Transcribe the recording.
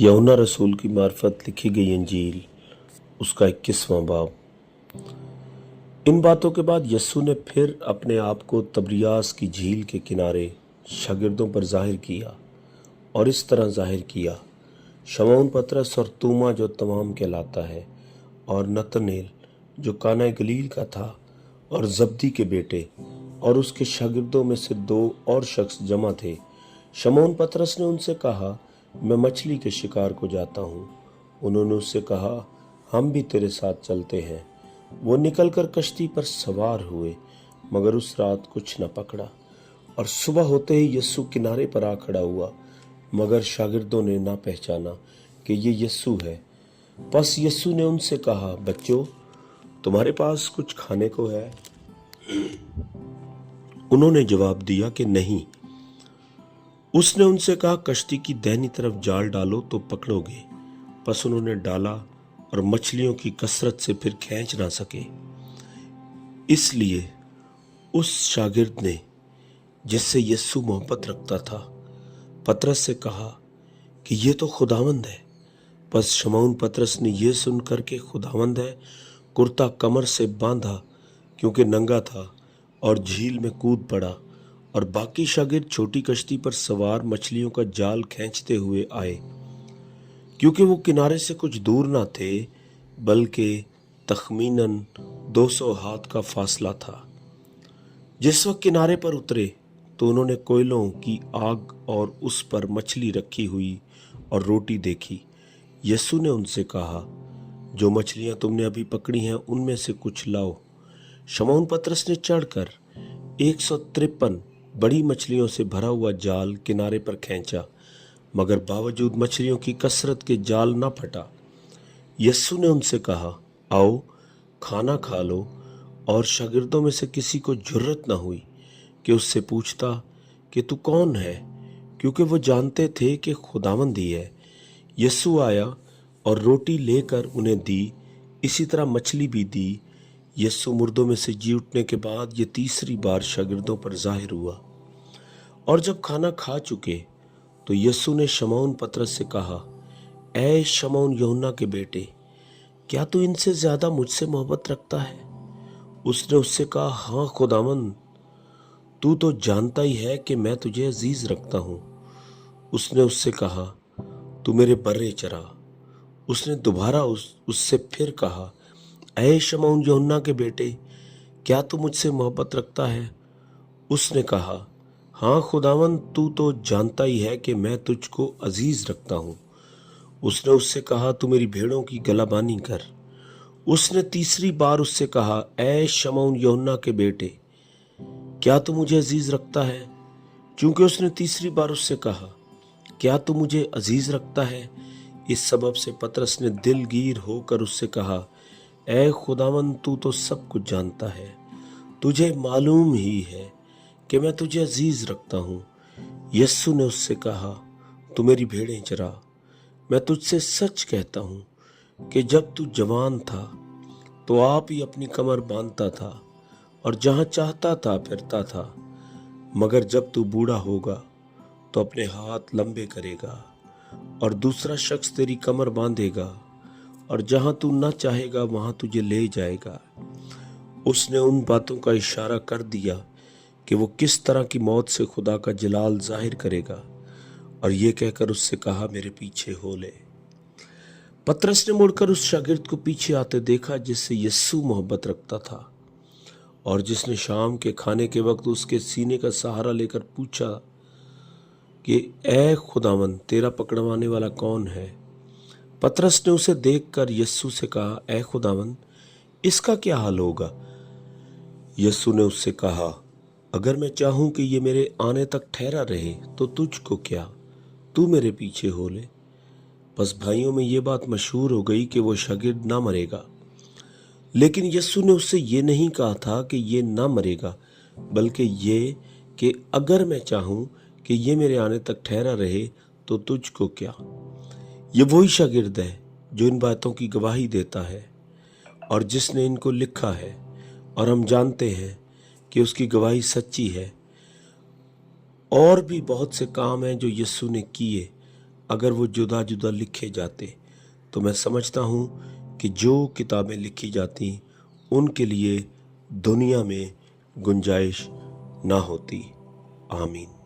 यूहन्ना रसूल की मार्फत लिखी गई इंजील उसका 21वां बाब। इन बातों के बाद यस्सु ने फिर अपने आप को तबरियास की झील के किनारे शागिर्दों पर जाहिर किया और इस तरह जाहिर किया। शमौन पतरस और तूमा जो तमाम कहलाता है, और नतनेल जो काना गलील का था, और जब्दी के बेटे, और उसके शागिर्दों में से 2 और शख्स जमा थे। शमौन पतरस ने उनसे कहा, मैं मछली के शिकार को जाता हूँ। उन्होंने उससे कहा, हम भी तेरे साथ चलते हैं। वो निकलकर कश्ती पर सवार हुए, मगर उस रात कुछ न पकड़ा। और सुबह होते ही यस्सु किनारे पर आ खड़ा हुआ, मगर शागिर्दों ने ना पहचाना कि ये यस्सु है। बस यस्सु ने उनसे कहा, बच्चों, तुम्हारे पास कुछ खाने को है? उन्होंने जवाब दिया कि नहीं। उसने उनसे कहा, कश्ती की दाहिनी तरफ जाल डालो तो पकड़ोगे। बस उन्होंने डाला और मछलियों की कसरत से फिर खींच ना सके। इसलिए उस शागिर्द ने, जिससे यस्सु मोहब्बत रखता था, पतरस से कहा कि ये तो खुदावंद है। बस शमौन पतरस ने यह सुनकर के खुदावंद है कुर्ता कमर से बांधा, क्योंकि नंगा था, और झील में कूद पड़ा। और बाकी शागिर्द छोटी कश्ती पर सवार मछलियों का जाल खींचते हुए आए, क्योंकि वो किनारे से कुछ दूर ना थे, बल्कि तखमीनन 200 हाथ का फासला था। जिस वक्त किनारे पर उतरे तो उन्होंने कोयलों की आग और उस पर मछली रखी हुई और रोटी देखी। यस्सु ने उनसे कहा, जो मछलियां तुमने अभी पकड़ी हैं उनमें से कुछ लाओ। शमौन पतरस ने चढ़कर 153 बड़ी मछलियों से भरा हुआ जाल किनारे पर खींचा, मगर बावजूद मछलियों की कसरत के जाल न फटा। यस्सु ने उनसे कहा, आओ खाना खा लो। और शागिर्दों में से किसी को जुर्रत न हुई कि उससे पूछता कि तू कौन है, क्योंकि वो जानते थे कि खुदावंद ही है। यस्सु आया और रोटी लेकर उन्हें दी, इसी तरह मछली भी दी। यस्सु मुर्दों में से जी उठने के बाद ये तीसरी बार शागिर्दों पर जाहिर हुआ। और जब खाना खा चुके तो यस्सु ने शमौन पतरस से कहा, ऐ शमौन यूहन्ना के बेटे, क्या तू इनसे ज्यादा मुझसे मोहब्बत रखता है? उसने उससे कहा, हाँ खुदावंद, तू तो जानता ही है कि मैं तुझे अजीज रखता हूँ। उसने उससे कहा, तू मेरे बर्रे चरा। उसने दोबारा उससे फिर कहा, ऐ शमौन यूहन्ना के बेटे, क्या तू मुझसे मोहब्बत रखता है? उसने कहा, हाँ खुदावंद, तू तो जानता ही है कि मैं तुझको अजीज रखता हूँ। उसने उससे कहा, तू मेरी भेड़ों की गलाबानी कर। उसने तीसरी बार उससे कहा, ऐ शमौन यूहन्ना के बेटे, क्या तू मुझे अजीज रखता है? क्योंकि उसने तीसरी बार उससे कहा, क्या तू मुझे अजीज रखता है? इस सबब से पतरस ने दिलगीर होकर उससे कहा, ऐ खुदावंद, तू तो सब कुछ जानता है। तुझे मालूम ही है कि मैं तुझे अजीज रखता हूँ। यस्सु ने उससे कहा, तू मेरी भेड़ें चरा। मैं तुझसे सच कहता हूँ कि जब तू जवान था तो आप ही अपनी कमर बांधता था और जहाँ चाहता था फिरता था, मगर जब तू बूढ़ा होगा तो अपने हाथ लंबे करेगा और दूसरा शख्स तेरी कमर बांधेगा और जहाँ तू न चाहेगा वहाँ तुझे ले जाएगा। उसने उन बातों का इशारा कर दिया कि वो किस तरह की मौत से खुदा का जलाल जाहिर करेगा, और ये कहकर उससे कहा, मेरे पीछे हो ले। पतरस ने मुड़कर उस शागिर्द को पीछे आते देखा जिससे यस्सु मोहब्बत रखता था, और जिसने शाम के खाने के वक्त उसके सीने का सहारा लेकर पूछा कि ऐ खुदावंद, तेरा पकड़वाने वाला कौन है? पतरस ने उसे देखकर यस्सु से कहा, ऐ खुदावंद, इसका क्या हाल होगा? यस्सु ने उससे कहा, अगर मैं चाहूं कि ये मेरे आने तक ठहरा रहे तो तुझको क्या, तू मेरे पीछे हो ले। बस भाइयों में ये बात मशहूर हो गई कि वो शागिर्द ना मरेगा। लेकिन यस्सु ने उससे ये नहीं कहा था कि ये ना मरेगा, बल्कि ये कि अगर मैं चाहूं कि ये मेरे आने तक ठहरा रहे तो तुझको क्या। ये वही शागिर्द है जो इन बातों की गवाही देता है और जिसने इनको लिखा है, और हम जानते हैं कि उसकी गवाही सच्ची है। और भी बहुत से काम हैं जो यस्सु ने किए, اگر وہ جدا جدا لکھے جاتے تو میں سمجھتا ہوں کہ جو کتابیں لکھی جاتی ان کے لیے دنیا میں گنجائش نہ ہوتی۔ آمین۔